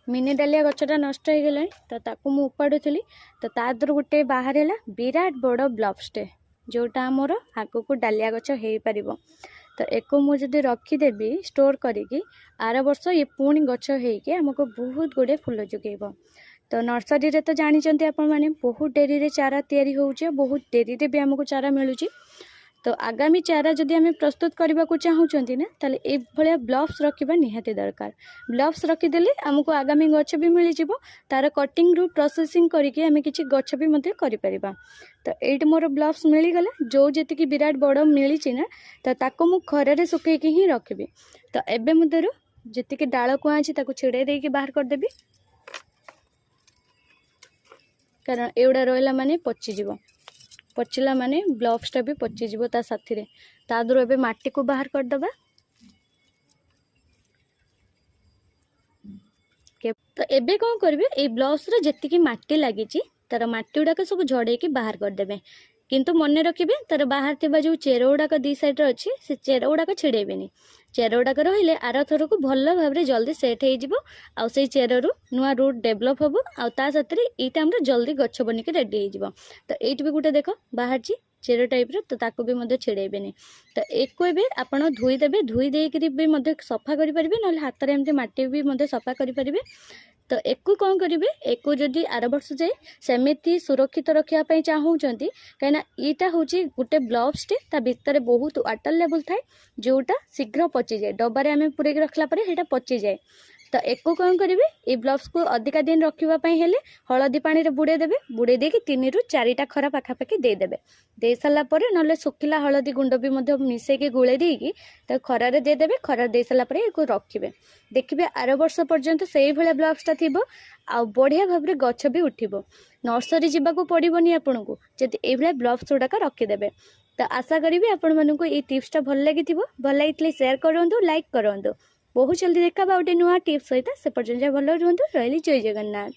Mini डालिया गछटा नष्ट हो गला तो ताकू मु उपाड़ुली तो तादर गोटे बाहर विराट बड़ ब्लब्सटे जोटा आमर आग को डालिया गछ हो पार। तो एको मुझे रखीदेवी स्टोर करी आर वर्ष ये पुणी गछ होके आमको बहुत गुड़े फूल जोगेब। तो नर्सरी रे तो जानते आपण मैंने बहुत डेरी रे चारा तैयारी होउचे, बहुत डेरी रे भी आमको चारा मिलूची। तो आगामी चारा जदि आम प्रस्तुत करने को चाहूँगी ना ताले ए भलिया ब्लब्स रखा निहाती दरकार। ब्लब्स रखीदेले आमको आगामी गछ भी मिल जाव, तार कटिंग रु प्रोसेसिंग करके आम किसी गछ भी मध्य करि परिबा। तो एट मोर ब्लब्स मिलगला जो जी विराट बड़ मिली ना तो ताको मु खरे सुखैकी ही रखी। तो एबे मध्यरु जी डाल कुआ अच्छी छिड़े देकी बाहर करदेवी, कारण एगुड़ा रहा माने पचिज, पचिला माने ब्लब्सटा भी पचिज ता साथी रे। तादर एबे माटी को बाहर करदबा। तो एबे कौन करिवे ए ब्लब्स रे जेतिकी माटी लागी तार माटी गुड़ाक सब झड़ेकी बाहर करदेबे, किंतु मन रखिए तार बाहर थिबा जो चेर गुड़ाक दी साइड अच्छी से चेर गुड़ाक छिड़ेबेनी। चेर गुड़ाक रहिले आर थर को भल भाव जल्दी सेट हो चेर रु नुआ रूट डेभलप हम आ साथ ये जल्दी गछ बनिक रेडी हो। तो ये भी गोटे देख बाहर चेर टाइप तो ताको भी मध्य छिड़ेबेनी। तो एक आप धोईदेवे, धोई देकर भी सफा करेंगे ना हाथ में एमती माटी भी सफा करेंगे। तो एक कौन करेंगे एक जदि आर वर्ष जाए सेमती सुरक्षित रखापी चाहूँगी कहीं यहाँ हूँ गोटे ब्लब्सटे ता भितर बहुत वाटर लेवल थाए जोटा शीघ्र पची जाए, डब्बारे आम पूरे रखला पची जाए। तो एक कौन करेंगे ये ब्लब्स को अधिका दिन रखापी हेले हलदी पानी रे बुड़े देवे, बुड़े देके 3 ରୁ 4टा खरा पाखापाखि देदेवे। दे सारापर ना सुखिला हलदी गुंड भी मिसेक गोले देकी तो खरारे देदेवे। खरार दे सारापर ये रखिए, देखिए आर वर्ष पर्यंत से भाया ब्लब्सटा थी आ बढ़िया भाव में गछ भी उठिबो। नर्सरी जावाक पड़ोनी आपन को जब ये ब्लब्स गुड़ाक रखीदेवे। तो आशा करी आपण मानक ये टिप्सटा भल लगी, भल लगी शेयर करूँ, लाइक करूँ। बहुत जल्दी देखा गोटे नुआ टिप्स सहित, से पर्यटन भल रुहतु। रही जय जगन्नाथ।